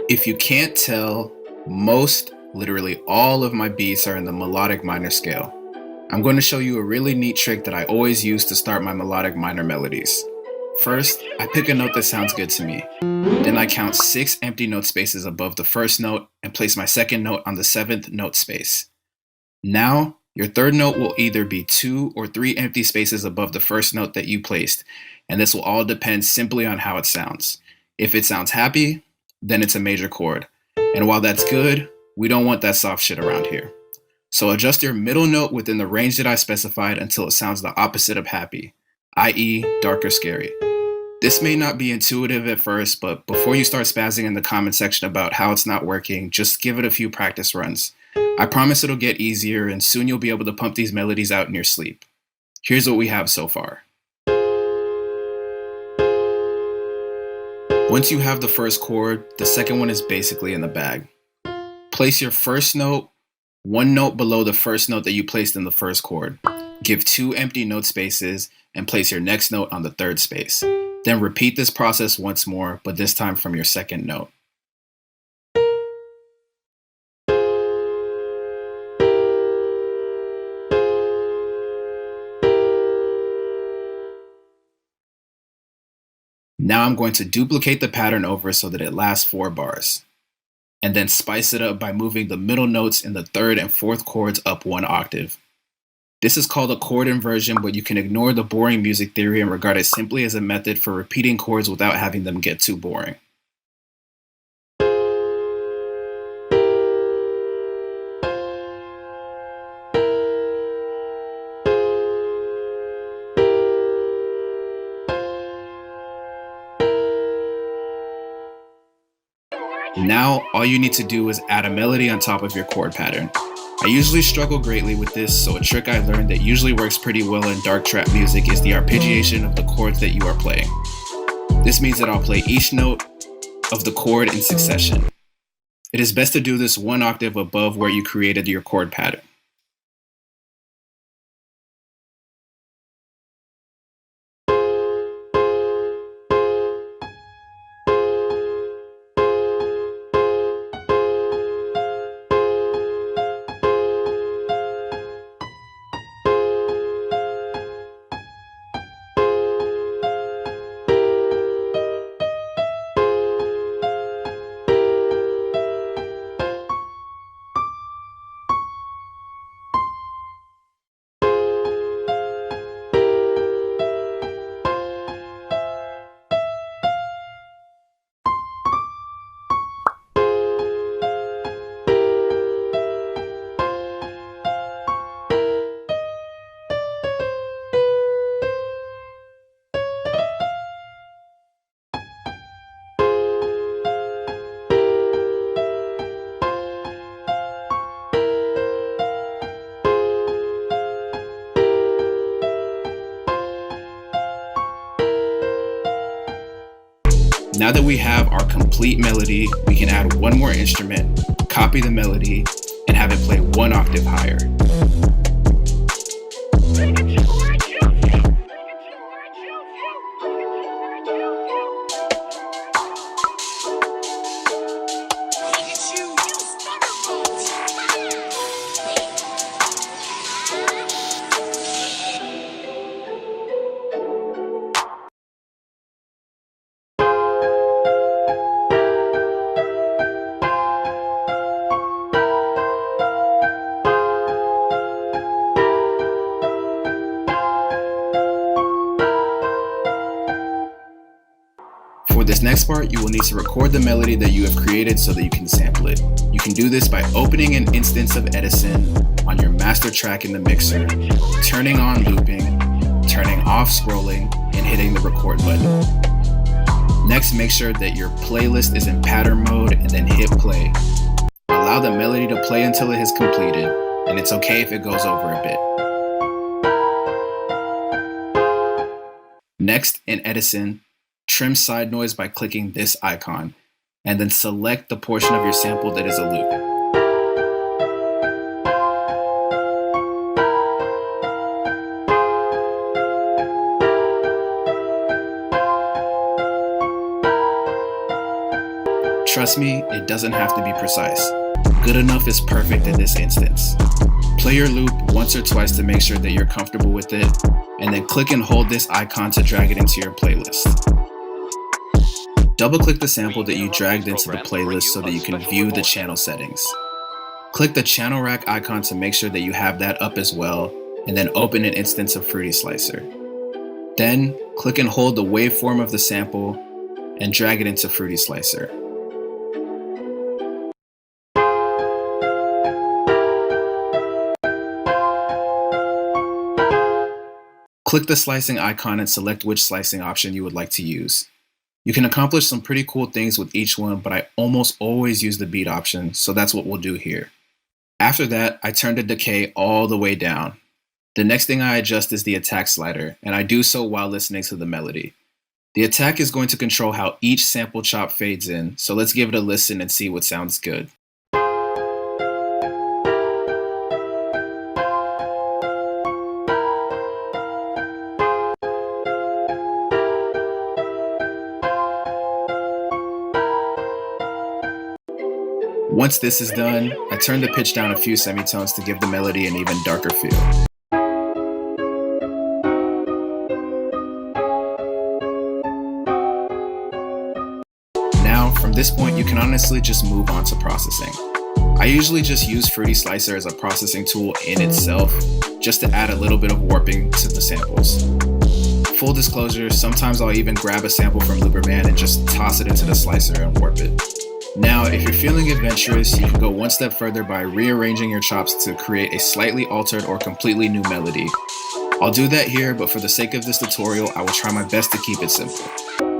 If you can't tell, most, literally all of my beats are in the melodic minor scale. I'm going to show you a really neat trick that I always use to start my melodic minor melodies. First, I pick a note that sounds good to me. Then I count 6 empty note spaces above the first note and place my second note on the 7th note space. Now, your third note will either be 2 or 3 empty spaces above the first note that you placed, and this will all depend simply on how it sounds. If it sounds happy, then it's a major chord. And while that's good, we don't want that soft shit around here. So adjust your middle note within the range that I specified until it sounds the opposite of happy, i.e. dark or scary. This may not be intuitive at first, but before you start spazzing in the comment section about how it's not working, just give it a few practice runs. I promise it'll get easier and soon you'll be able to pump these melodies out in your sleep. Here's what we have so far. Once you have the first chord, the second one is basically in the bag. Place your first note 1 note below the first note that you placed in the first chord. Give 2 empty note spaces and place your next note on the 3rd space. Then repeat this process once more, but this time from your second note. Now I'm going to duplicate the pattern over so that it lasts 4 bars. And then spice it up by moving the middle notes in the 3rd and 4th chords up 1 octave. This is called a chord inversion, but you can ignore the boring music theory and regard it simply as a method for repeating chords without having them get too boring. Now, all you need to do is add a melody on top of your chord pattern. I usually struggle greatly with this, so a trick I learned that usually works pretty well in dark trap music is the arpeggiation of the chords that you are playing. This means that I'll play each note of the chord in succession. It is best to do this 1 octave above where you created your chord pattern. Now that we have our complete melody, we can add 1 more instrument, copy the melody, and have it play 1 octave higher. For this next part, you will need to record the melody that you have created so that you can sample it. You can do this by opening an instance of Edison on your master track in the mixer, turning on looping, turning off scrolling, and hitting the record button. Next, make sure that your playlist is in pattern mode and then hit play. Allow the melody to play until it has completed, and it's okay if it goes over a bit. Next, in Edison, trim side noise by clicking this icon, and then select the portion of your sample that is a loop. Trust me, it doesn't have to be precise. Good enough is perfect in this instance. Play your loop once or twice to make sure that you're comfortable with it, and then click and hold this icon to drag it into your playlist. Double-click the sample that you dragged into the playlist so that you can view the channel settings. Click the channel rack icon to make sure that you have that up as well, and then open an instance of Fruity Slicer. Then, click and hold the waveform of the sample and drag it into Fruity Slicer. Click the slicing icon and select which slicing option you would like to use. You can accomplish some pretty cool things with each one, but I almost always use the beat option, so that's what we'll do here. After that, I turn the decay all the way down. The next thing I adjust is the attack slider, and I do so while listening to the melody. The attack is going to control how each sample chop fades in, so let's give it a listen and see what sounds good. Once this is done, I turn the pitch down a few semitones to give the melody an even darker feel. Now, from this point, you can honestly just move on to processing. I usually just use Fruity Slicer as a processing tool in itself, just to add a little bit of warping to the samples. Full disclosure, sometimes I'll even grab a sample from Looperband and just toss it into the slicer and warp it. Now, if you're feeling adventurous, you can go one step further by rearranging your chops to create a slightly altered or completely new melody. I'll do that here, but for the sake of this tutorial, I will try my best to keep it simple.